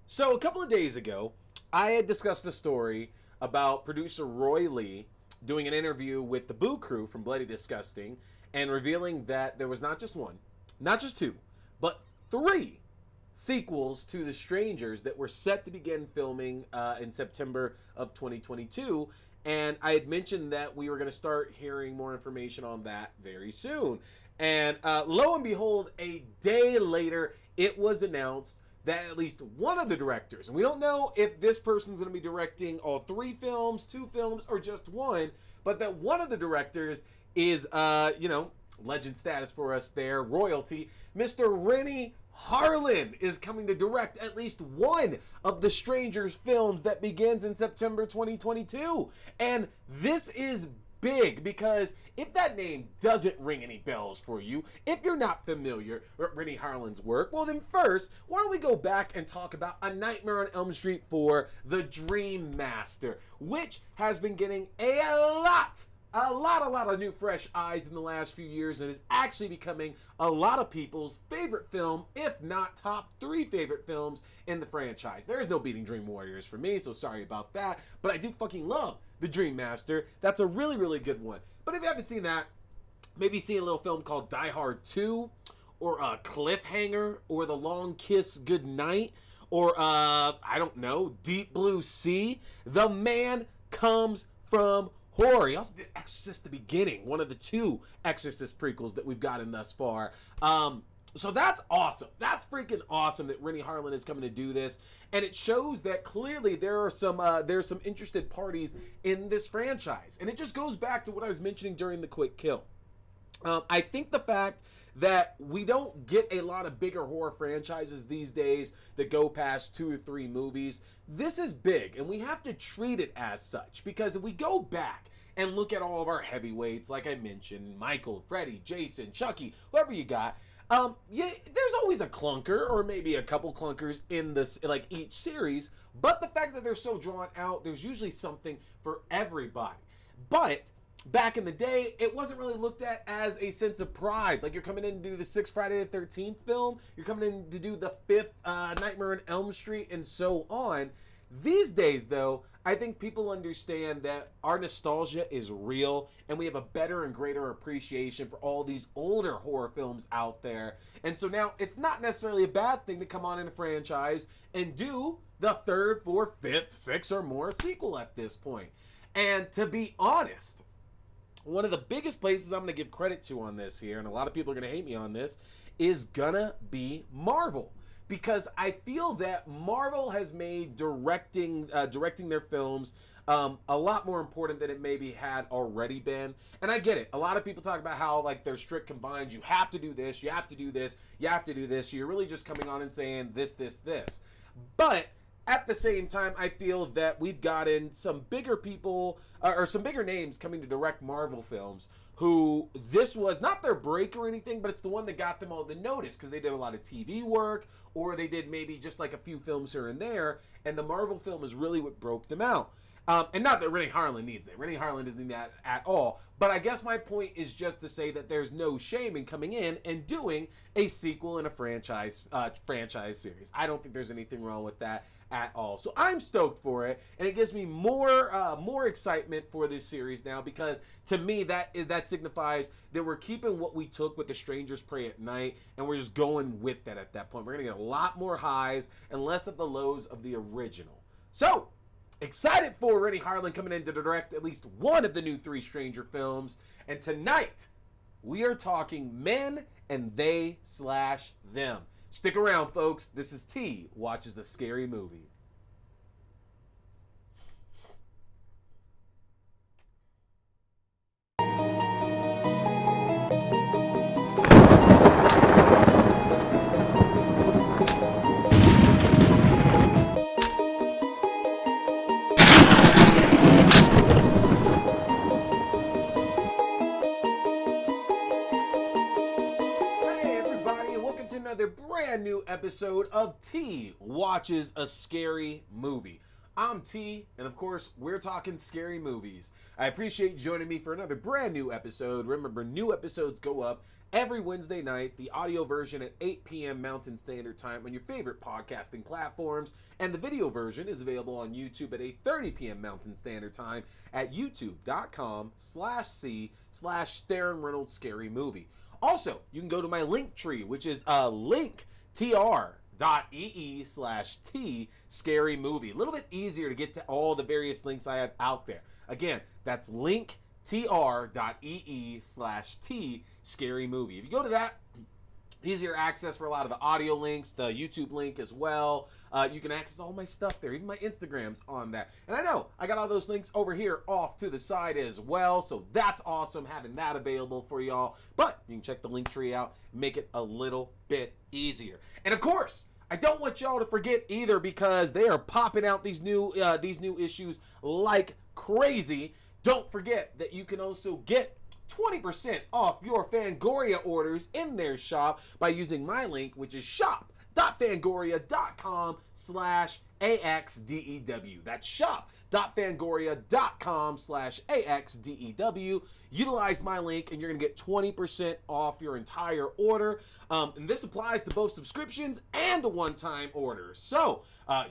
So a couple of days ago, I had discussed a story about producer Roy Lee doing an interview with the Boo Crew from Bloody Disgusting and revealing that there was not just one, not just two, but three sequels to The Strangers that were set to begin filming in September of 2022. And I had mentioned that we were going to start hearing more information on that very soon. And lo and behold, a day later, it was announced that at least one of the directors, and we don't know if this person's going to be directing all three films, two films, or just one, but that one of the directors is, legend status for us there, royalty. Mr. Rennie Harlin is coming to direct at least one of the Strangers films that begins in September 2022. And this is big because if that name doesn't ring any bells for you, if you're not familiar with Rennie Harlin's work, well then first, why don't we go back and talk about A Nightmare on Elm Street 4, The Dream Master, which has been getting a lot of new fresh eyes in the last few years and is actually becoming a lot of people's favorite film, if not top 3 favorite films in the franchise. There is no beating Dream Warriors for me, so sorry about that, but I do fucking love The Dream Master. That's a really, really good one. But if you haven't seen that, maybe see a little film called Die Hard 2, or Cliffhanger, or The Long Kiss Goodnight, or I don't know, Deep Blue Sea. The man comes from horror. He also did Exorcist the Beginning, one of the 2 Exorcist prequels that we've gotten thus far. So that's awesome. That's freaking awesome that Rennie Harlin is coming to do this, and it shows that clearly there's some interested parties in this franchise, and it just goes back to what I was mentioning during the quick kill. I think the fact that we don't get a lot of bigger horror franchises these days that go past 2 or 3 movies, this is big, and we have to treat it as such, because if we go back and look at all of our heavyweights, like I mentioned, Michael, Freddy, Jason, Chucky, whoever you got, there's always a clunker or maybe a couple clunkers in this, like each series, but the fact that they're so drawn out, there's usually something for everybody. But back in the day, it wasn't really looked at as a sense of pride. Like, you're coming in to do the 6th Friday the 13th film, you're coming in to do the 5th Nightmare on Elm Street, and so on. These days, though, I think people understand that our nostalgia is real, and we have a better and greater appreciation for all these older horror films out there. And so now, it's not necessarily a bad thing to come on in a franchise and do the 3rd, 4th, 5th, 6th, or more sequel at this point. And to be honest, one of the biggest places I'm going to give credit to on this here, and a lot of people are going to hate me on this, is gonna be Marvel. Because I feel that Marvel has made directing their films a lot more important than it maybe had already been. And I get it. A lot of people talk about how, like, they're strict confines. You have to do this, you have to do this, you have to do this. So you're really just coming on and saying this, this, this. But at the same time, I feel that we've gotten some bigger people, or some bigger names coming to direct Marvel films, who this was not their break or anything, but it's the one that got them all the notice, because they did a lot of TV work, or they did maybe just like a few films here and there, and the Marvel film is really what broke them out. And not that Rennie Harlin needs it. Rennie Harlin doesn't need that at all. But I guess my point is just to say that there's no shame in coming in and doing a sequel in a franchise series. I don't think there's anything wrong with that at all. So I'm stoked for it, and it gives me more excitement for this series now, because to me that signifies that we're keeping what we took with The Strangers Prey at Night, and we're just going with that at that point. We're gonna get a lot more highs and less of the lows of the original. So excited for Rennie Harlin coming in to direct at least one of the new 3 Stranger films. And tonight, we are talking men and they/them. Stick around, folks. This is T Watches a Scary Movie. Another brand new episode of T Watches a Scary Movie. I'm T, and of course, we're talking scary movies. I appreciate you joining me for another brand new episode. Remember, new episodes go up every Wednesday night, the audio version at 8 p.m. Mountain Standard Time on your favorite podcasting platforms, and the video version is available on YouTube at 8:30 p.m. Mountain Standard Time at youtube.com/c/Theron Reynolds Scary Movie. Also, you can go to my link tree, which is linktr.ee/T Scary Movie. A little bit easier to get to all the various links I have out there. Again, that's linktr.ee/T Scary Movie. If you go to that, easier access for a lot of the audio links, the YouTube link as well. You can access all my stuff there, even my Instagram's on that. And I know I got all those links over here off to the side as well, so that's awesome having that available for y'all. But you can check the link tree out, make it a little bit easier. And of course, I don't want y'all to forget either, because they are popping out these new issues like crazy. Don't forget that you can also get 20% off your Fangoria orders in their shop by using my link, which is shop.fangoria.com/AXDEW. That's shop.fangoria.com/AXDEW. Utilize my link and you're going to get 20% off your entire order. And this applies to both subscriptions and a one-time order. So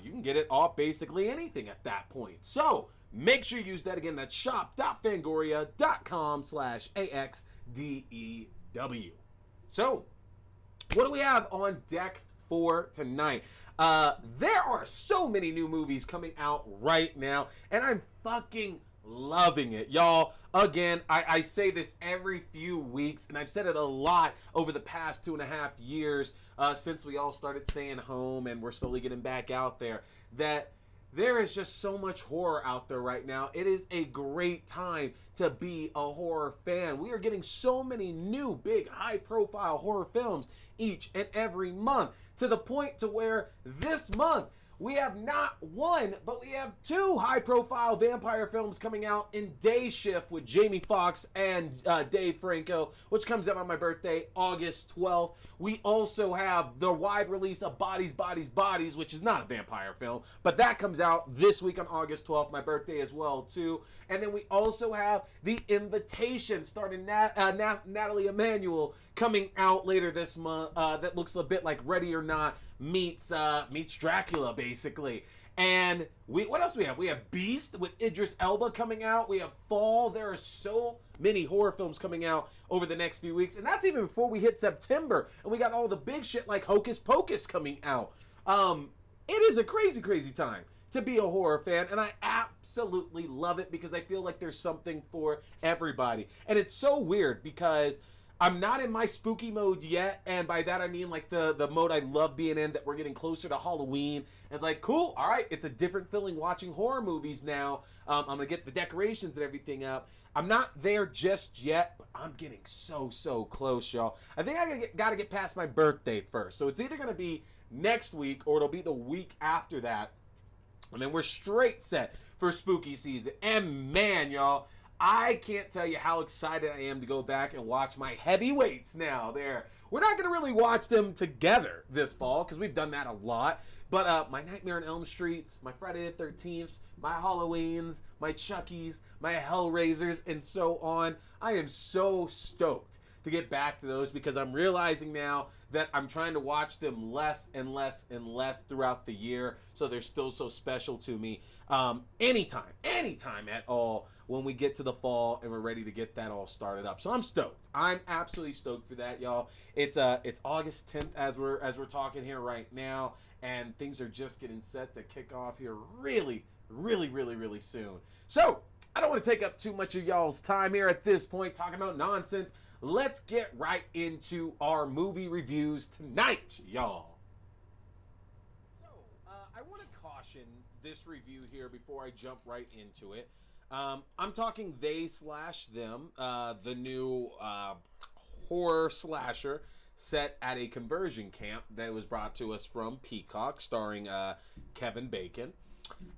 you can get it off basically anything at that point. So make sure you use that again. That's shop.fangoria.com/AXDEW. So, what do we have on deck for tonight? There are so many new movies coming out right now, and I'm fucking loving it, y'all. Again, I say this every few weeks, and I've said it a lot over the past 2.5 years since we all started staying home and we're slowly getting back out there, that there is just so much horror out there right now. It is a great time to be a horror fan. We are getting so many new, big, high-profile horror films each and every month, to the point to where this month we have not one, but we have 2 high-profile vampire films coming out in day shift with Jamie Foxx and Dave Franco, which comes out on my birthday, August 12th. We also have the wide release of Bodies, Bodies, Bodies, which is not a vampire film, but that comes out this week on August 12th, my birthday as well, too. And then we also have The Invitation, starring Natalie Emanuel, coming out later this month. That looks a bit like Ready or Not meets Dracula, basically. And what else do we have? We have Beast with Idris Elba coming out. We have Fall. There are so many horror films coming out over the next few weeks, and that's even before we hit September. And we got all the big shit like Hocus Pocus coming out. It is a crazy, crazy time to be a horror fan, and I absolutely love it, because I feel like there's something for everybody. And it's so weird because I'm not in my spooky mode yet, and by that I mean like the mode I love being in, that we're getting closer to Halloween. And it's like, cool, all right, it's a different feeling watching horror movies now. I'm gonna get the decorations and everything up. I'm not there just yet, but I'm getting so close, y'all. I think I gotta get past my birthday first. So it's either gonna be next week or it'll be the week after that. And then we're straight set for spooky season. And man, y'all, I can't tell you how excited I am to go back and watch my heavyweights now. We're not going to really watch them together this fall, because we've done that a lot. But my Nightmare on Elm Streets, my Friday the 13th, my Halloweens, my Chuckies, my Hellraisers, and so on. I am so stoked to get back to those, because I'm realizing now that I'm trying to watch them less and less and less throughout the year, so they're still so special to me. Anytime at all when we get to the fall and we're ready to get that all started up. So I'm stoked. I'm absolutely stoked for that, y'all. It's August 10th as we're talking here right now, and things are just getting set to kick off here really soon. So I don't want to take up too much of y'all's time here at this point talking about nonsense. Let's get right into our movie reviews tonight, y'all. So, I want to caution this review here before I jump right into it. I'm talking they/them, the new horror slasher set at a conversion camp that was brought to us from Peacock, starring Kevin Bacon.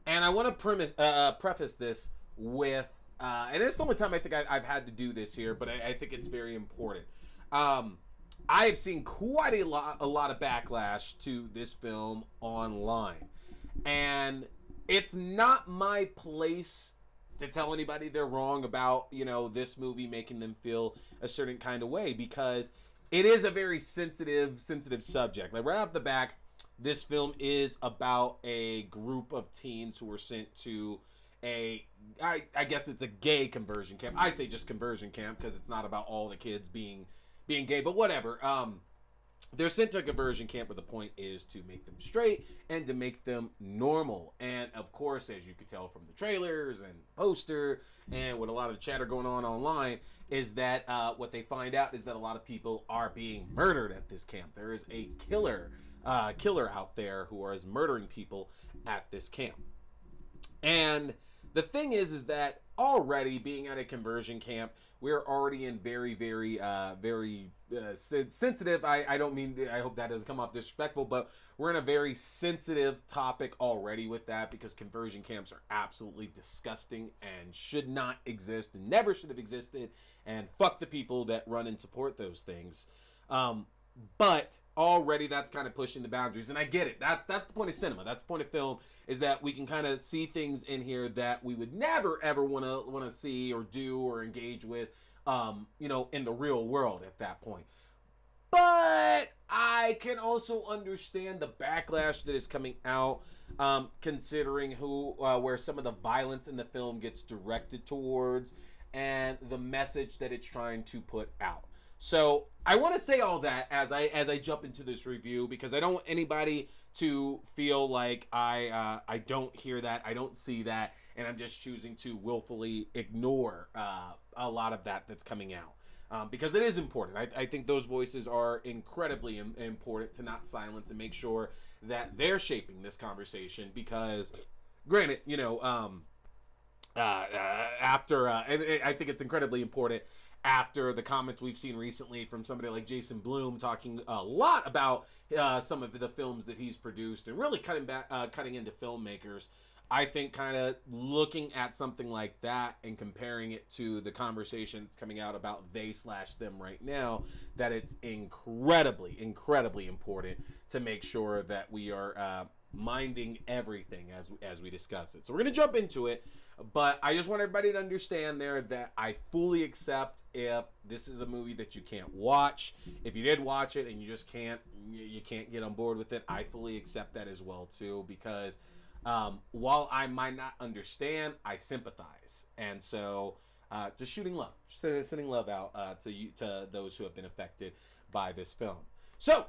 And I want to preface this with, and it's the only time I think I've had to do this here, but I think it's very important. I've seen quite a lot of backlash to this film online. And it's not my place to tell anybody they're wrong about, you know, this movie making them feel a certain kind of way, because it is a very sensitive subject. Like, right off the back, this film is about a group of teens who were sent to I guess it's a gay conversion camp. I'd say just conversion camp, because it's not about all the kids being gay, but whatever. They're sent to a conversion camp where the point is to make them straight and to make them normal. And of course, as you could tell from the trailers and poster and with a lot of the chatter going on online, is that what they find out is that a lot of people are being murdered at this camp. There is a killer out there who is murdering people at this camp. And the thing is that already being at a conversion camp, we're already in very sensitive. I don't mean, I hope that doesn't come off disrespectful, but we're in a very sensitive topic already with that, because conversion camps are absolutely disgusting and should not exist and never should have existed, and fuck the people that run and support those things. But already that's kind of pushing the boundaries, and I get it. That's the point of cinema. That's the point of film, is that we can kind of see things in here that we would never ever want to see or do or engage with, you know, in the real world at that point. But I can also understand the backlash that is coming out, considering where some of the violence in the film gets directed towards, and the message that it's trying to put out. So I want to say all that as I jump into this review, because I don't want anybody to feel like I don't hear that, I don't see that, and I'm just choosing to willfully ignore a lot of that's coming out, because it is important. I think those voices are incredibly important to not silence, and make sure that they're shaping this conversation, because granted, you know, after I think it's incredibly important after the comments we've seen recently from somebody like Jason Blum talking a lot about some of the films that he's produced, and really cutting into filmmakers. I think kind of looking at something like that and comparing it to the conversation that's coming out about they/them right now, that it's incredibly important to make sure that we are minding everything as we discuss it. So we're going to jump into it, but I just want everybody to understand there that I fully accept if this is a movie that you can't watch. If you did watch it and you just can't get on board with it, I fully accept that as well too, because while I might not understand, I sympathize. And so just sending love out to those who have been affected by this film. So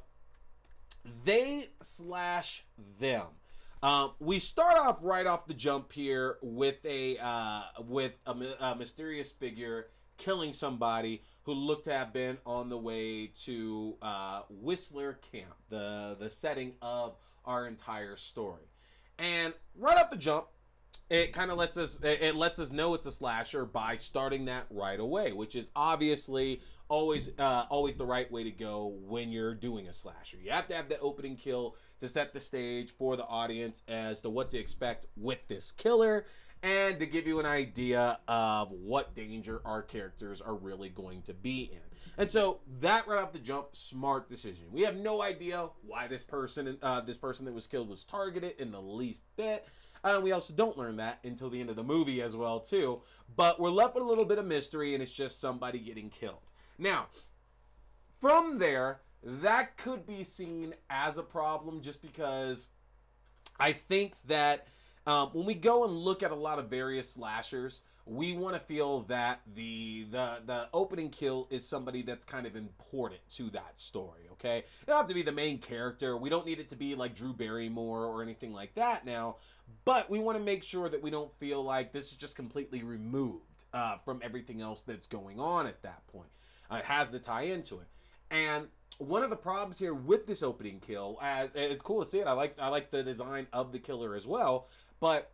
they/them. We start off right off the jump here with a mysterious figure killing somebody who looked to have been on the way to Whistler Camp, the setting of our entire story. And right off the jump, it kind of lets us know it's a slasher by starting that right away, which is obviously always the right way to go when you're doing a slasher. You have to have that opening kill to set the stage for the audience as to what to expect with this killer, and to give you an idea of what danger our characters are really going to be in. And so that right off the jump, smart decision. We have no idea why this person that was killed was targeted in the least bit. We also don't learn that until the end of the movie as well too. But we're left with a little bit of mystery, and it's just somebody getting killed. Now, from there, that could be seen as a problem, just because I think that when we go and look at a lot of various slashers, we want to feel that the opening kill is somebody that's kind of important to that story, okay? It don't have to be the main character. We don't need it to be like Drew Barrymore or anything like that now, but we want to make sure that we don't feel like this is just completely removed from everything else that's going on at that point. It has to tie into it. And one of the problems here with this opening kill, it's cool to see it. I like the design of the killer as well, but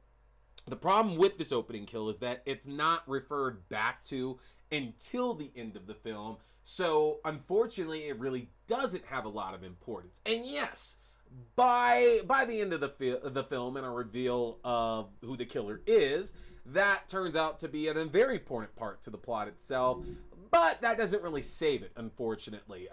the problem with this opening kill is that it's not referred back to until the end of the film. So unfortunately, it really doesn't have a lot of importance. And yes, by the end of the film and a reveal of who the killer is, that turns out to be a very important part to the plot itself. But that doesn't really save it, unfortunately.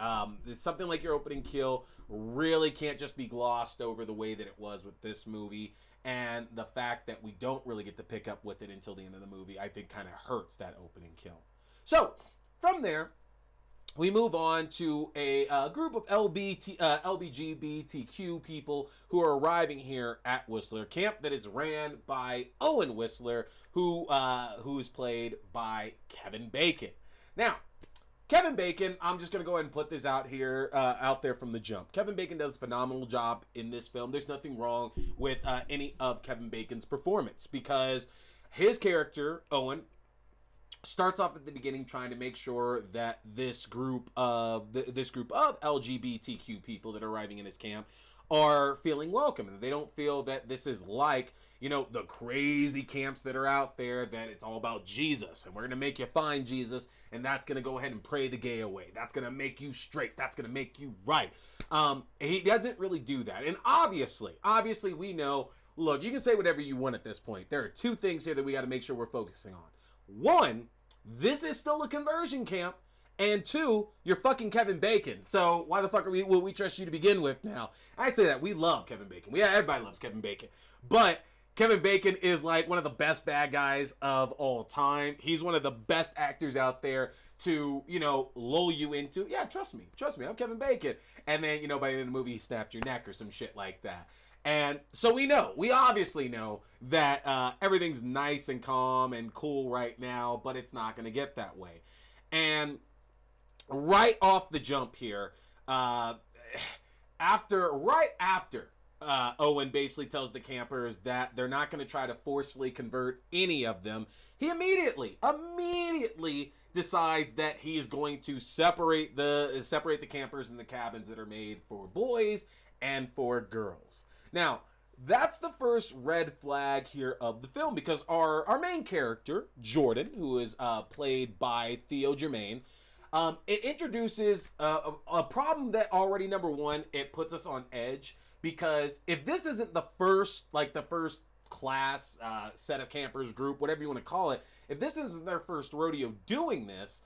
Something like your opening kill really can't just be glossed over the way that it was with this movie. And the fact that we don't really get to pick up with it until the end of the movie, I think kind of hurts that opening kill. So, from there, we move on to a group of LGBTQ people who are arriving here at Whistler Camp that is ran by Owen Whistler, who is played by Kevin Bacon. Now, Kevin Bacon, I'm just going to go ahead and put this out there from the jump. Kevin Bacon does a phenomenal job in this film. There's nothing wrong with any of Kevin Bacon's performance because his character, Owen, starts off at the beginning trying to make sure that this group of LGBTQ people that are arriving in his camp are feeling welcome, and they don't feel that this is like, the crazy camps that are out there, that it's all about Jesus and we're gonna make you find Jesus and that's gonna go ahead and pray the gay away, that's gonna make you straight, that's gonna make you right. He doesn't really do that. And obviously we know, look, you can say whatever you want at this point. There are two things here that we got to make sure we're focusing on. One, this is still a conversion camp. And two, you're fucking Kevin Bacon. So why the fuck will we trust you to begin with now? I say that. We love Kevin Bacon. Everybody loves Kevin Bacon. But Kevin Bacon is like one of the best bad guys of all time. He's one of the best actors out there to, lull you into, yeah, trust me, I'm Kevin Bacon. And then, by the end of the movie, he snapped your neck or some shit like that. And so we obviously know that everything's nice and calm and cool right now, but it's not going to get that way. And right off the jump here, right after Owen basically tells the campers that they're not going to try to forcefully convert any of them, he immediately decides that he is going to separate the campers in the cabins that are made for boys and for girls. Now, that's the first red flag here of the film, because our main character, Jordan, who is played by Theo Germain, it introduces a problem that already, number one, it puts us on edge, because if this isn't the first class set of campers group, whatever you want to call it, if this isn't their first rodeo doing this,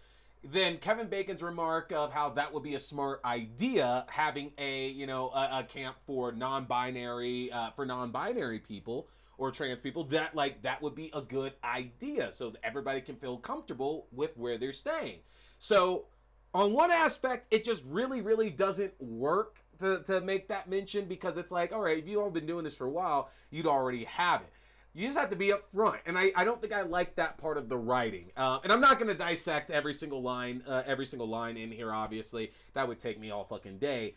then Kevin Bacon's remark of how that would be a smart idea, having a camp for non-binary people or trans people, that would be a good idea so that everybody can feel comfortable with where they're staying. So on one aspect, it just really, really doesn't work to make that mention, because it's like, all right, if you all been doing this for a while, you'd already have it. You just have to be up front. And I don't think I like that part of the writing. And I'm not going to dissect every single line in here, obviously. That would take me all fucking day.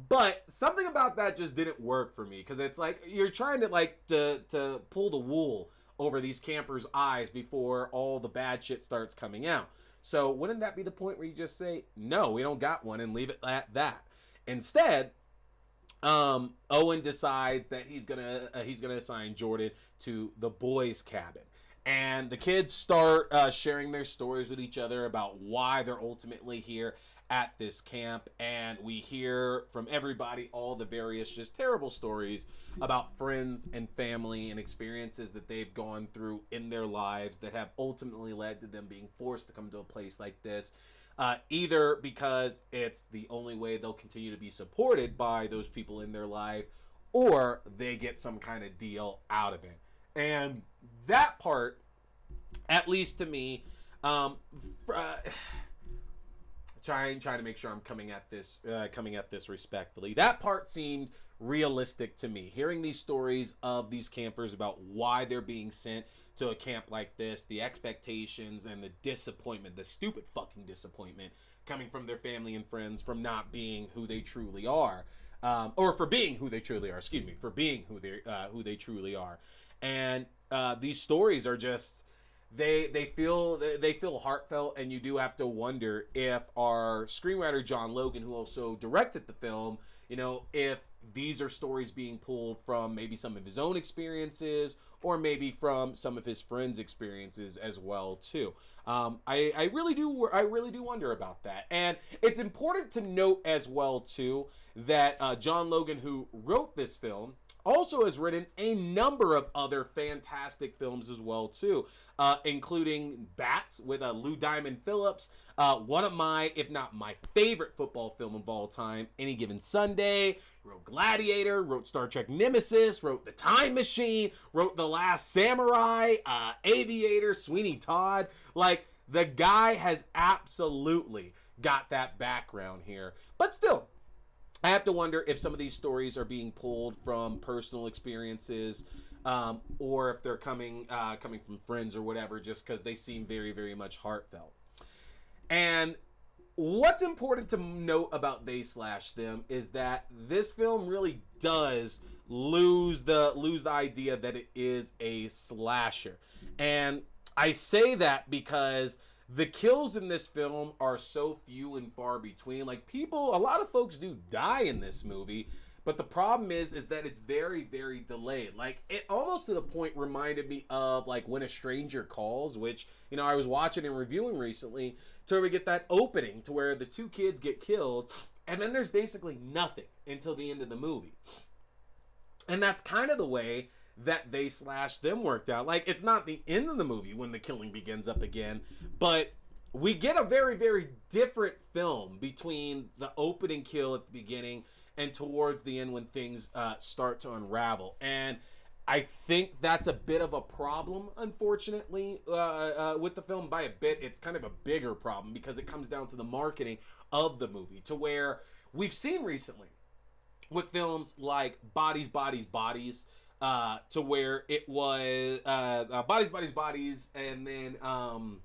But something about that just didn't work for me, because it's like you're trying to pull the wool over these campers' eyes before all the bad shit starts coming out. So wouldn't that be the point where you just say, no, we don't got one, and leave it at that? Instead, Owen decides that he's gonna assign Jordan to the boys' cabin, and the kids start sharing their stories with each other about why they're ultimately here at this camp. And we hear from everybody all the various just terrible stories about friends and family and experiences that they've gone through in their lives that have ultimately led to them being forced to come to a place like this. Either because it's the only way they'll continue to be supported by those people in their life, or they get some kind of deal out of it. And that part, at least to me, trying to make sure I'm coming at this respectfully, that part seemed realistic to me. Hearing these stories of these campers about why they're being sent to a camp like this, the expectations and the disappointment, the stupid fucking disappointment coming from their family and friends from not being who they truly are, or for being who they truly are. For being who they truly are. And these stories are just, they feel heartfelt, and you do have to wonder if our screenwriter John Logan, who also directed the film, if these are stories being pulled from maybe some of his own experiences, or maybe from some of his friends' experiences as well too. I really do wonder about that. And it's important to note as well too that John Logan, who wrote this film, also has written a number of other fantastic films as well too, including Bats with Lou Diamond Phillips, one of my, if not my favorite football film of all time, Any Given Sunday, wrote Gladiator, wrote Star Trek Nemesis, wrote The Time Machine, wrote The Last Samurai, Aviator, Sweeney Todd. Like, the guy has absolutely got that background here. But still, I have to wonder if some of these stories are being pulled from personal experiences, or if they're coming from friends or whatever, just because they seem very, very much heartfelt. And what's important to note about They Slash Them is that this film really does lose the idea that it is a slasher. And I say that because the kills in this film are so few and far between. Like, a lot of folks do die in this movie, but the problem is that it's very, very delayed. Like, it almost to the point reminded me of, like, When a Stranger Calls, which, I was watching and reviewing recently, to where we get that opening to where the two kids get killed, and then there's basically nothing until the end of the movie. And that's kind of the way that They Slash Them worked out. Like, it's not the end of the movie when the killing begins up again, but we get a very, very different film between the opening kill at the beginning and towards the end when things start to unravel. And I think that's a bit of a problem, unfortunately, with the film. By a bit, it's kind of a bigger problem because it comes down to the marketing of the movie, to where we've seen recently with films like Bodies, Bodies, Bodies, to where it was Bodies, Bodies, Bodies, and then I'm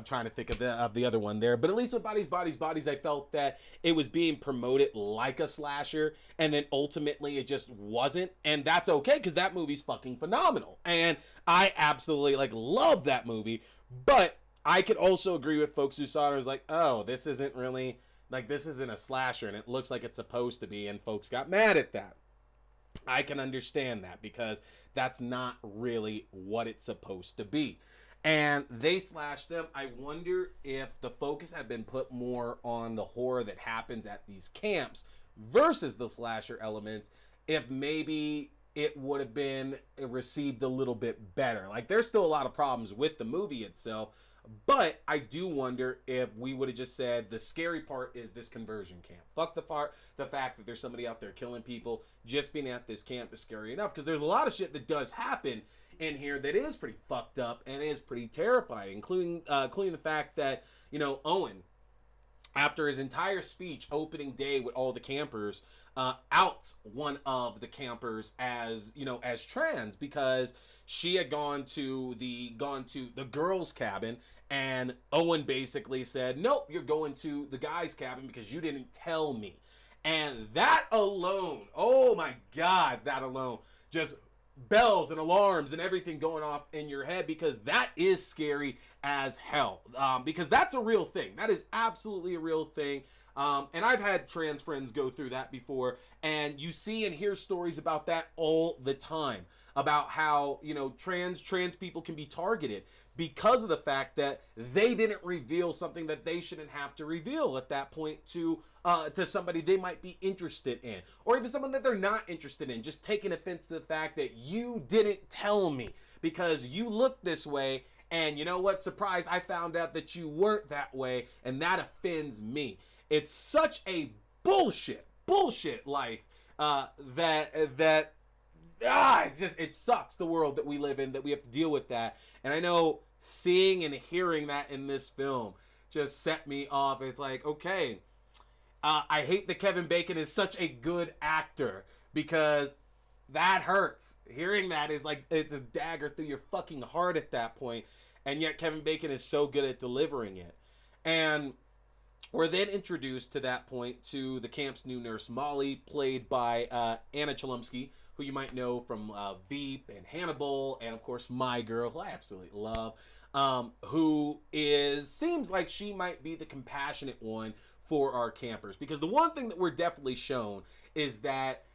trying to think of the other one there, but at least with Bodies, Bodies, Bodies, I felt that it was being promoted like a slasher, and then ultimately it just wasn't, and that's okay because that movie's fucking phenomenal, and I absolutely love that movie. But I could also agree with folks who saw it and was like, oh, this isn't really this isn't a slasher, and it looks like it's supposed to be, and folks got mad at that. I can understand that because that's not really what it's supposed to be. And They Slash Them, I wonder if the focus had been put more on the horror that happens at these camps versus the slasher elements, if maybe it would have been received a little bit better. Like, there's still a lot of problems with the movie itself, but I do wonder if we would have just said the scary part is this conversion camp. Fuck the fact that there's somebody out there killing people. Just being at this camp is scary enough, because there's a lot of shit that does happen in here that is pretty fucked up and is pretty terrifying, including the fact that, Owen, after his entire speech opening day with all the campers, outs one of the campers as trans, because she had gone to the girls' cabin, and Owen basically said, nope, you're going to the guys' cabin because you didn't tell me. And that alone, oh my God, that alone, just bells and alarms and everything going off in your head, because that is scary as hell, because that's a real thing. That is absolutely a real thing. And I've had trans friends go through that before, and you see and hear stories about that all the time, about how, trans people can be targeted because of the fact that they didn't reveal something that they shouldn't have to reveal at that point to somebody they might be interested in, or even someone that they're not interested in, just taking offense to the fact that you didn't tell me because you look this way, and you know what, surprise, I found out that you weren't that way, and that offends me. It's such a bullshit life it sucks, the world that we live in, that we have to deal with that. And I know seeing and hearing that in this film just set me off. It's like, okay, I hate that Kevin Bacon is such a good actor, because that hurts. Hearing that is like, it's a dagger through your fucking heart at that point. And yet Kevin Bacon is so good at delivering it. And we're then introduced to that point to the camp's new nurse, Molly, played by Anna Chlumsky, who you might know from Veep and Hannibal, and of course My Girl, who I absolutely love, who seems like she might be the compassionate one for our campers. Because the one thing that we're definitely shown is that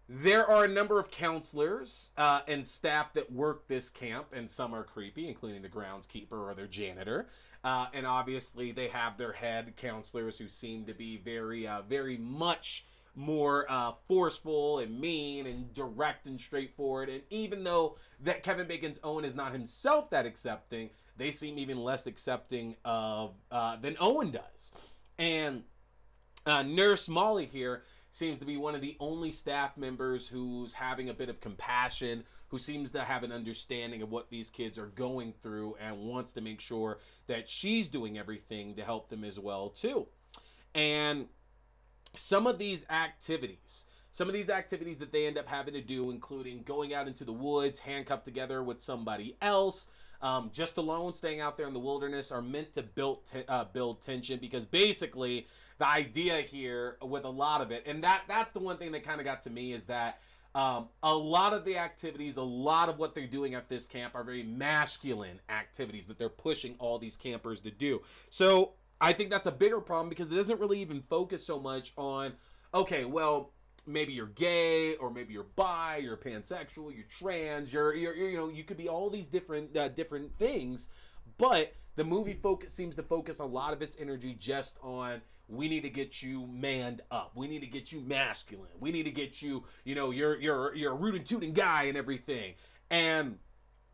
there are a number of counselors and staff that work this camp, and some are creepy, including the groundskeeper or their janitor. And obviously they have their head counselors who seem to be very, very much more forceful and mean and direct and straightforward. And even though that Kevin Bacon's Owen is not himself that accepting, they seem even less accepting of than Owen does. And Nurse Molly here seems to be one of the only staff members who's having a bit of compassion, who seems to have an understanding of what these kids are going through and wants to make sure that she's doing everything to help them as well too. And some of these activities that they end up having to do, including going out into the woods, handcuffed together with somebody else, just alone, staying out there in the wilderness, are meant to build tension, because basically the idea here with a lot of it, and that's the one thing that kind of got to me, is that a lot of the activities, a lot of what they're doing at this camp are very masculine activities that they're pushing all these campers to do. So I think that's a bigger problem, because it doesn't really even focus so much on, okay, well, maybe you're gay, or maybe you're bi, you're pansexual, you're trans, you're you know, you could be all these different things, but the movie seems to focus a lot of its energy just on, we need to get you manned up, we need to get you masculine, we need to get you, you know, you're a rootin' tootin' guy and everything. And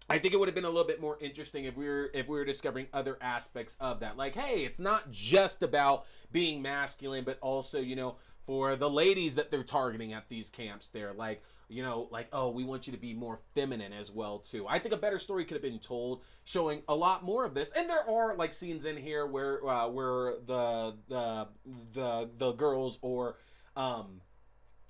I think it would have been a little bit more interesting if we were discovering other aspects of that. Like, hey, it's not just about being masculine, but also, you know, for the ladies that they're targeting at these camps there, like, you know, like, oh, we want you to be more feminine as well too. I think a better story could have been told, showing a lot more of this. And there are like scenes in here where the girls, or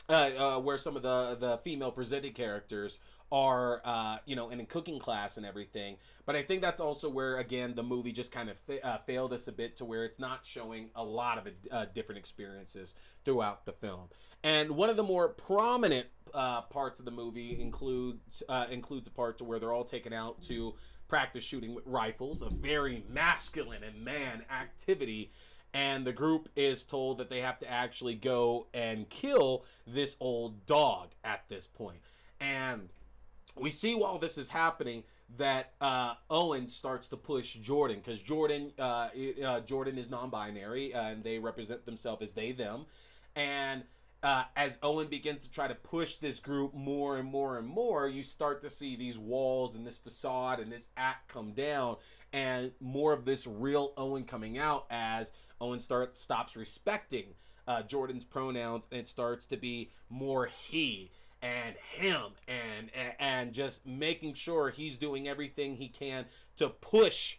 where some of the female presented characters are, you know, in a cooking class and everything. But I think that's also where, again, the movie just kind of failed us a bit, to where it's not showing a lot of different experiences throughout the film. And one of the more prominent parts of the movie includes a part to where they're all taken out to practice shooting with rifles, a very masculine and man activity. And the group is told that they have to actually go and kill this old dog at this point. And we see while this is happening that Owen starts to push Jordan, because Jordan is non-binary, and they represent themselves as they, them. And as Owen begins to try to push this group more and more and more, you start to see these walls and this facade and this act come down, and more of this real Owen coming out as Owen stops respecting Jordan's pronouns, and it starts to be more he and him, and just making sure he's doing everything he can to push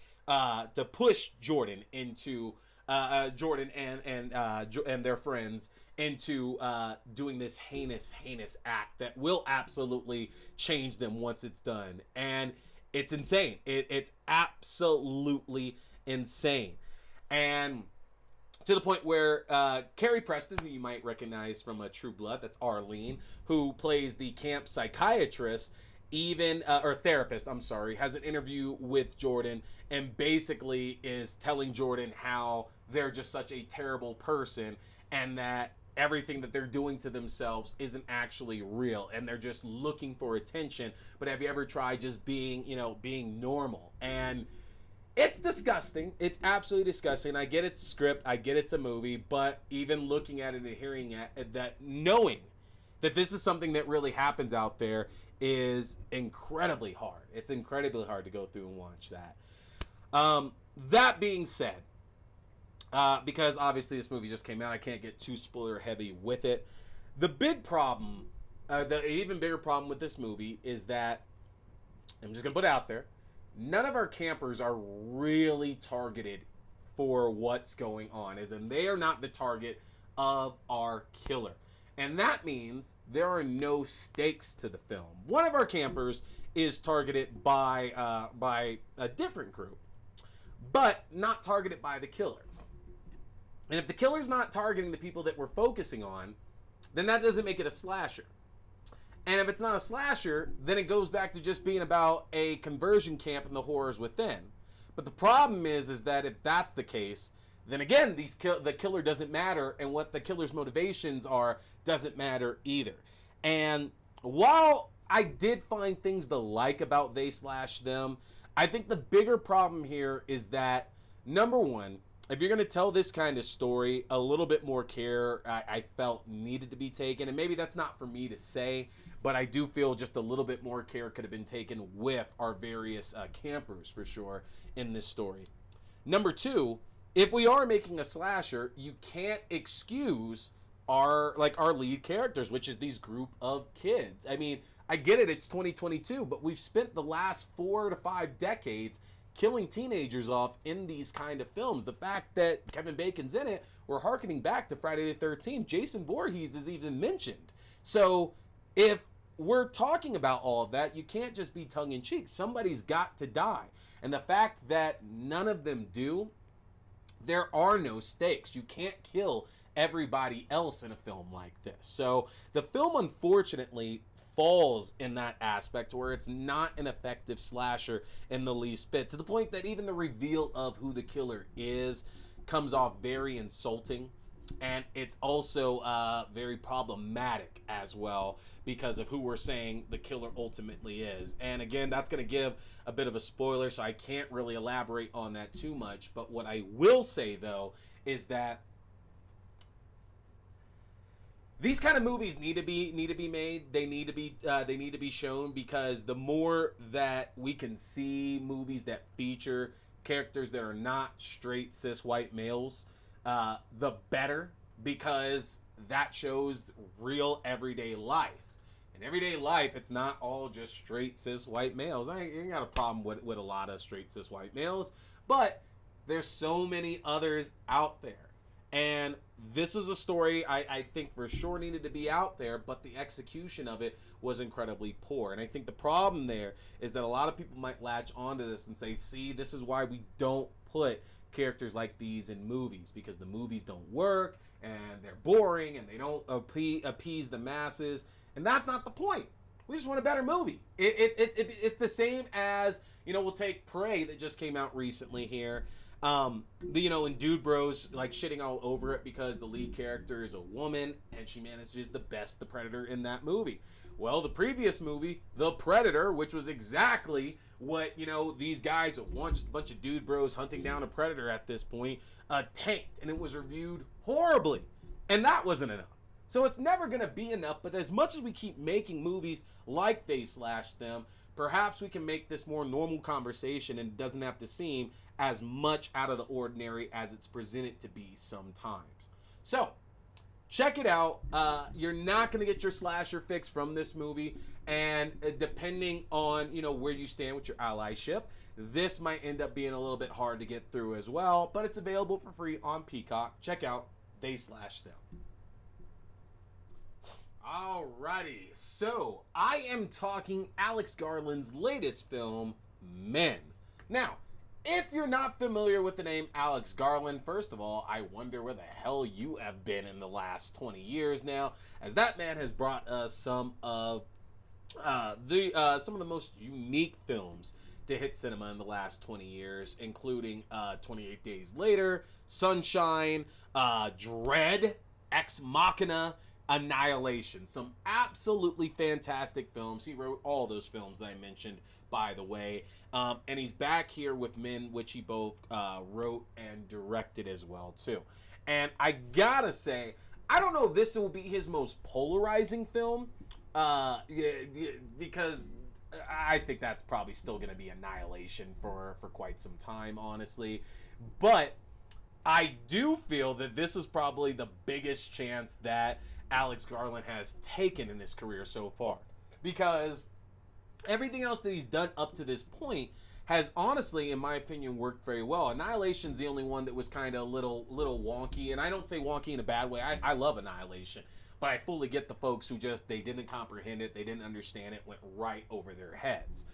Jordan into Jordan and their friends into doing this heinous act that will absolutely change them once it's done. And it's insane. It's absolutely insane. And to the point where Carrie Preston, who you might recognize from True Blood, that's Arlene, who plays the camp psychiatrist, or therapist, I'm sorry, has an interview with Jordan and basically is telling Jordan how they're just such a terrible person, and that everything that they're doing to themselves isn't actually real, and they're just looking for attention. But have you ever tried just being normal? And it's disgusting. It's absolutely disgusting. I get it's a script. I get it's a movie. But even looking at it and hearing that, knowing that this is something that really happens out there, is incredibly hard. It's incredibly hard to go through and watch that. That being said, because obviously this movie just came out, I can't get too spoiler heavy with it. The big problem, the even bigger problem with this movie is that, I'm just going to put it out there, none of our campers are really targeted for what's going on, as in they are not the target of our killer. And that means there are no stakes to the film. One of our campers is targeted by a different group, but not targeted by the killer. And if the killer's not targeting the people that we're focusing on, then that doesn't make it a slasher. And if it's not a slasher, then it goes back to just being about a conversion camp and the horrors within. But the problem is that if that's the case, then again, the killer doesn't matter, and what the killer's motivations are doesn't matter either. And while I did find things to like about They/Them, I think the bigger problem here is that, number one, if you're going to tell this kind of story, a little bit more care I felt needed to be taken. And maybe that's not for me to say, but I do feel just a little bit more care could have been taken with our various campers for sure in this story. Number two, if we are making a slasher, you can't excuse our lead characters, which is these group of kids. I mean, I get it, it's 2022, but we've spent the last 4 to 5 decades killing teenagers off in these kind of films. The fact that Kevin Bacon's in it, we're hearkening back to Friday the 13th. Jason Voorhees is even mentioned. So if we're talking about all of that, you can't just be tongue-in-cheek. Somebody's got to die. And the fact that none of them do, there are no stakes. You can't kill everybody else in a film like this. So the film, unfortunately, falls in that aspect where it's not an effective slasher in the least bit, to the point that even the reveal of who the killer is comes off very insulting, and it's also very problematic as well because of who we're saying the killer ultimately is. And again, that's going to give a bit of a spoiler, so I can't really elaborate on that too much. But what I will say though is that these kind of movies need to be made. They need to be shown, because the more that we can see movies that feature characters that are not straight cis white males, the better, because that shows real everyday life. In everyday life, it's not all just straight cis white males. I ain't got a problem with a lot of straight cis white males, but there's so many others out there. And this is a story I think for sure needed to be out there, but the execution of it was incredibly poor. And I think the problem there is that a lot of people might latch onto this and say, see, this is why we don't put characters like these in movies, because the movies don't work and they're boring and they don't appease the masses. And that's not the point. We just want a better movie. It's the same as, we'll take Prey that just came out recently here. And Dude Bros like shitting all over it because the lead character is a woman and she manages to best the Predator in that movie. Well, the previous movie, The Predator, which was exactly what, these guys want, just a bunch of dude bros hunting down a predator at this point, tanked, and it was reviewed horribly. And that wasn't enough. So it's never going to be enough, but as much as we keep making movies like They Slash Them, perhaps we can make this more normal conversation and it doesn't have to seem as much out of the ordinary as it's presented to be sometimes. So, check it out. You're not going to get your slasher fix from this movie, and depending on, where you stand with your allyship, this might end up being a little bit hard to get through as well, but it's available for free on Peacock. Check out They Slash Them. Alrighty, so I am talking Alex Garland's latest film, Men. Now, if you're not familiar with the name Alex Garland, first of all, I wonder where the hell you have been in the last 20 years now, as that man has brought us some of the most unique films to hit cinema in the last 20 years, including 28 Days Later, Sunshine, Dread, Ex Machina, Annihilation. Some absolutely fantastic films. He wrote all those films that I mentioned, by the way. And he's back here with Men, which he both wrote and directed as well, too. And I gotta say, I don't know if this will be his most polarizing film, because I think that's probably still going to be Annihilation for quite some time, honestly. But I do feel that this is probably the biggest chance that Alex Garland has taken in his career so far, because everything else that he's done up to this point has honestly, in my opinion, worked very well. Annihilation's the only one that was kind of a little wonky, and I don't say wonky in a bad way. I love Annihilation, but I fully get the folks who just, they didn't comprehend it, they didn't understand it, went right over their heads.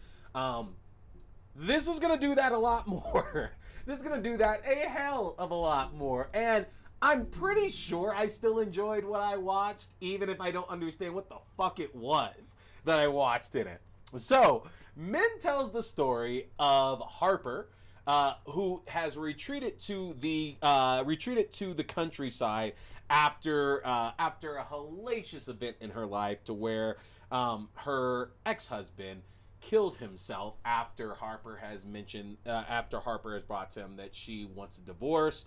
This is going to do that a lot more. This is going to do that a hell of a lot more. And I'm pretty sure I still enjoyed what I watched, even if I don't understand what the fuck it was that I watched in it. So, Men tells the story of Harper, who has retreated to the countryside after a hellacious event in her life, to where her ex-husband killed himself after Harper has brought to him that she wants a divorce.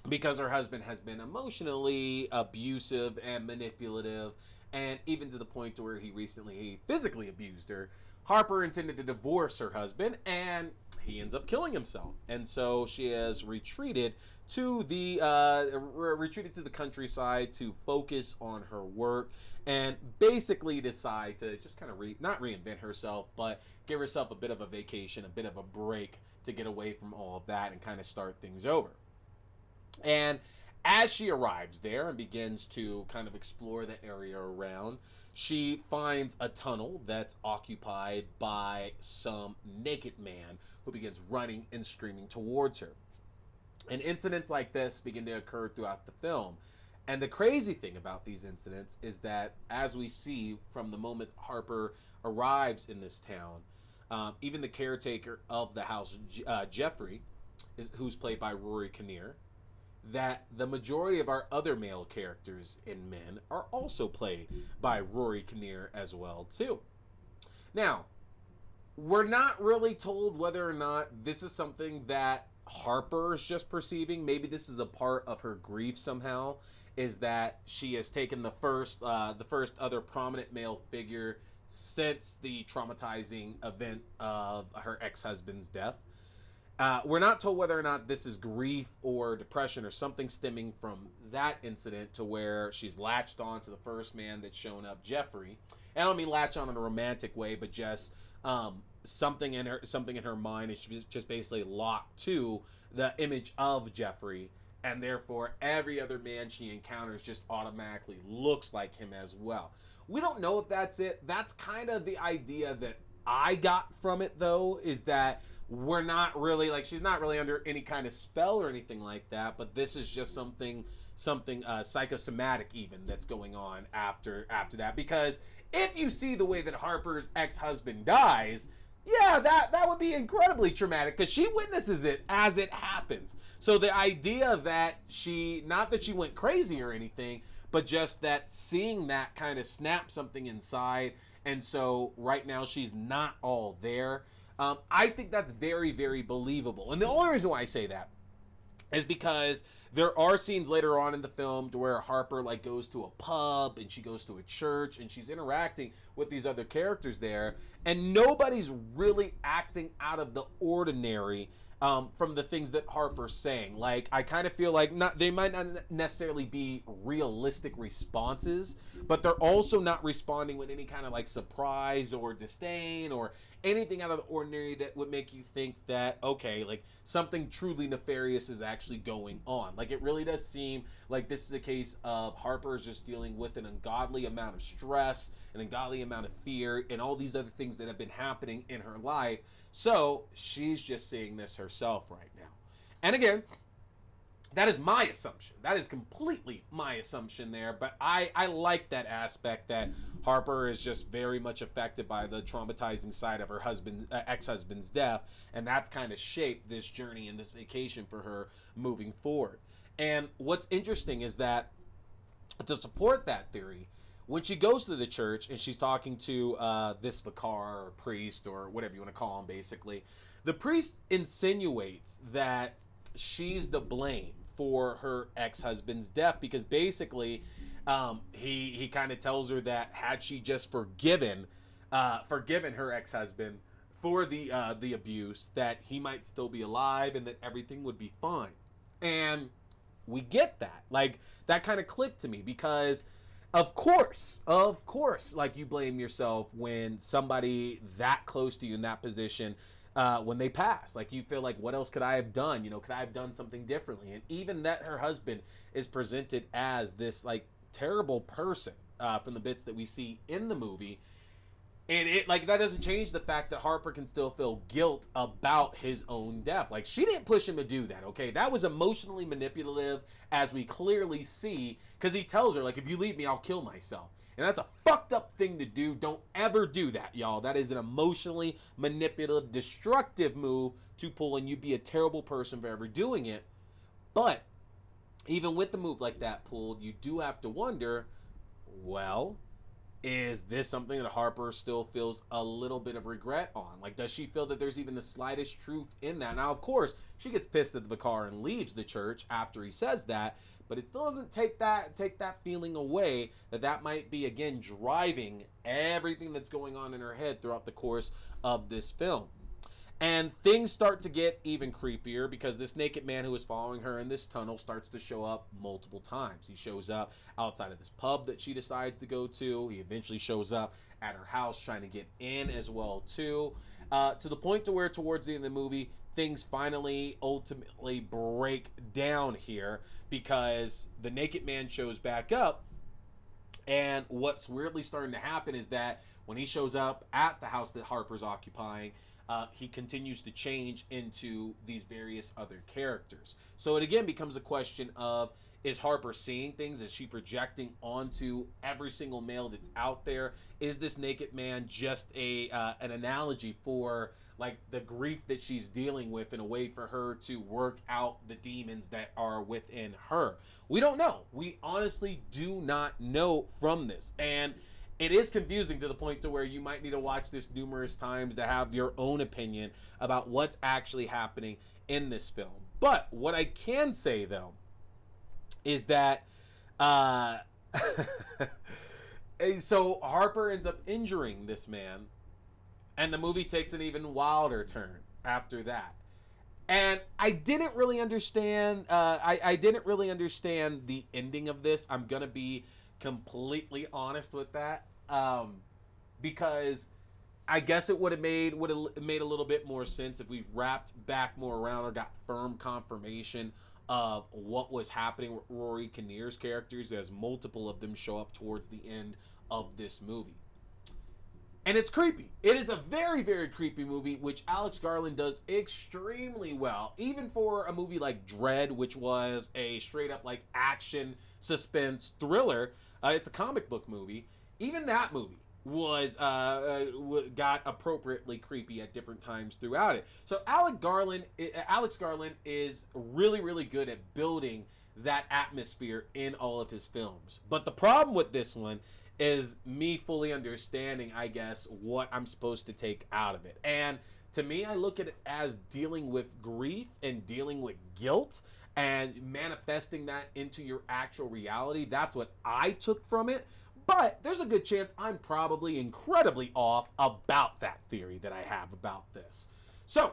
Because her husband has been emotionally abusive and manipulative, and even to the point to where he physically abused her. Harper intended to divorce her husband, and he ends up killing himself. And so she has retreated to the countryside to focus on her work, and basically decide to just kind of not reinvent herself, but give herself a bit of a vacation, a bit of a break to get away from all of that and kind of start things over. And as she arrives there and begins to kind of explore the area around, she finds a tunnel that's occupied by some naked man who begins running and screaming towards her. And incidents like this begin to occur throughout the film. And the crazy thing about these incidents is that, as we see from the moment Harper arrives in this town, even the caretaker of the house, Jeffrey, who's played by Rory Kinnear, that the majority of our other male characters in Men are also played by Rory Kinnear as well too. Now, we're not really told whether or not this is something that Harper is just perceiving. Maybe this is a part of her grief somehow, is that she has taken the first other prominent male figure since the traumatizing event of her ex-husband's death. We're not told whether or not this is grief or depression or something stemming from that incident, to where she's latched on to the first man that's shown up, Jeffrey. And I don't mean latch on in a romantic way, but just something in her mind is just basically locked to the image of Jeffrey, and therefore every other man she encounters just automatically looks like him as well. We don't know if that's it. That's kind of the idea that I got from it, though, is that we're not really, like, she's not really under any kind of spell or anything like that, but this is just something psychosomatic even that's going on after that. Because if you see the way that Harper's ex-husband dies, yeah, that would be incredibly traumatic, because she witnesses it as it happens. So the idea that not that she went crazy or anything, but just that seeing that kind of snap something inside, and so right now she's not all there. I think that's very, very believable. And the only reason why I say that is because there are scenes later on in the film to where Harper goes to a pub and she goes to a church and she's interacting with these other characters there, and nobody's really acting out of the ordinary from the things that Harper's saying. I kind of feel like they might not necessarily be realistic responses, but they're also not responding with any kind of surprise or disdain or anything out of the ordinary that would make you think that, okay, something truly nefarious is actually going on. It really does seem like this is a case of Harper is just dealing with an ungodly amount of stress, an ungodly amount of fear, and all these other things that have been happening in her life. So she's just seeing this herself right now. And again, that is my assumption. That is completely my assumption there. But I like that aspect that Harper is just very much affected by the traumatizing side of her ex-husband's death. And that's kind of shaped this journey and this vacation for her moving forward. And what's interesting is that, to support that theory, when she goes to the church and she's talking to this vicar or priest or whatever you want to call him, basically, the priest insinuates that she's to blame for her ex-husband's death, because basically he kind of tells her that had she just forgiven her ex-husband for the abuse, that he might still be alive and that everything would be fine. And we get that. That kind of clicked to me, because Of course, you blame yourself when somebody that close to you in that position, when they pass. You feel like, what else could I have done? Could I have done something differently? And even that her husband is presented as this terrible person from the bits that we see in the movie. And that doesn't change the fact that Harper can still feel guilt about his own death. She didn't push him to do that, okay? That was emotionally manipulative, as we clearly see, because he tells her, if you leave me, I'll kill myself. And that's a fucked up thing to do. Don't ever do that, y'all. That is an emotionally manipulative, destructive move to pull, and you'd be a terrible person for ever doing it. But even with the move like that pulled, you do have to wonder, well, Is this something that Harper still feels a little bit of regret on? Like, does she feel that there's even the slightest truth in that? Now, of course, she gets pissed at the vicar and leaves the church after he says that, but it still doesn't take that feeling away that might be, again, driving everything that's going on in her head throughout the course of this film. And things start to get even creepier because this naked man who is following her in this tunnel starts to show up multiple times. He shows up outside of this pub that she decides to go to. He eventually shows up at her house trying to get in as well too. To the point to where towards the end of the movie, things finally ultimately break down here because the naked man shows back up. And what's weirdly starting to happen is that when he shows up at the house that Harper's occupying, he continues to change into these various other characters. So it again becomes a question of, is Harper seeing things? Is she projecting onto every single male that's out there? Is this naked man just an analogy for like the grief that she's dealing with in a way for her to work out the demons that are within her? We don't know. We honestly do not know from this. And it is confusing to the point to where you might need to watch this numerous times to have your own opinion about what's actually happening in this film. But what I can say, though, is that so Harper ends up injuring this man, and the movie takes an even wilder turn after that. And I didn't really understand. I didn't really understand the ending of this. I'm gonna be completely honest with that, because I guess it would have made a little bit more sense if we wrapped back more around or got firm confirmation of what was happening with Rory Kinnear's characters, as multiple of them show up towards the end of this movie. And it's creepy. It is a very, very creepy movie, which Alex Garland does extremely well. Even for a movie like Dread, which was a straight up like action suspense thriller, it's a comic book movie. Even that movie was got appropriately creepy at different times throughout it. So Alex Garland is really, really good at building that atmosphere in all of his films. But the problem with this one is me fully understanding, I guess, what I'm supposed to take out of it. And to me, I look at it as dealing with grief and dealing with guilt and manifesting that into your actual reality. That's what I took from it. But there's a good chance I'm probably incredibly off about that theory that I have about this. So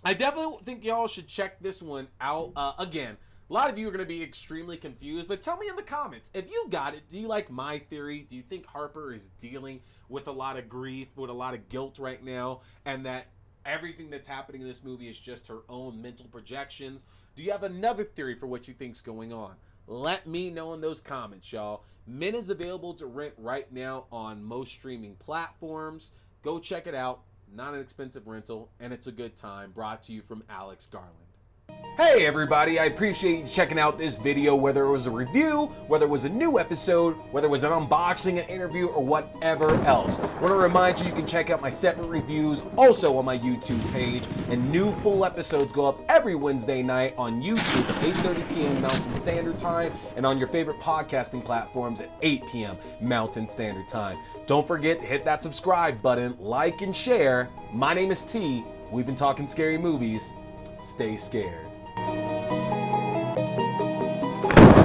I definitely think y'all should check this one out. Again, a lot of you are going to be extremely confused, but tell me in the comments, if you got it, do you like my theory? Do you think Harper is dealing with a lot of grief, with a lot of guilt right now, and that everything that's happening in this movie is just her own mental projections? Do you have another theory for what you think's going on? Let me know in those comments, y'all. Men is available to rent right now on most streaming platforms. Go check it out. Not an expensive rental, and it's a good time. Brought to you from Alex Garland. Hey everybody, I appreciate you checking out this video, whether it was a review, whether it was a new episode, whether it was an unboxing, an interview, or whatever else. I want to remind you can check out my separate reviews also on my YouTube page, and new full episodes go up every Wednesday night on YouTube at 8:30 p.m. Mountain Standard Time, and on your favorite podcasting platforms at 8 p.m. Mountain Standard Time. Don't forget to hit that subscribe button, like and share. My name is T. We've been talking scary movies. Stay scared.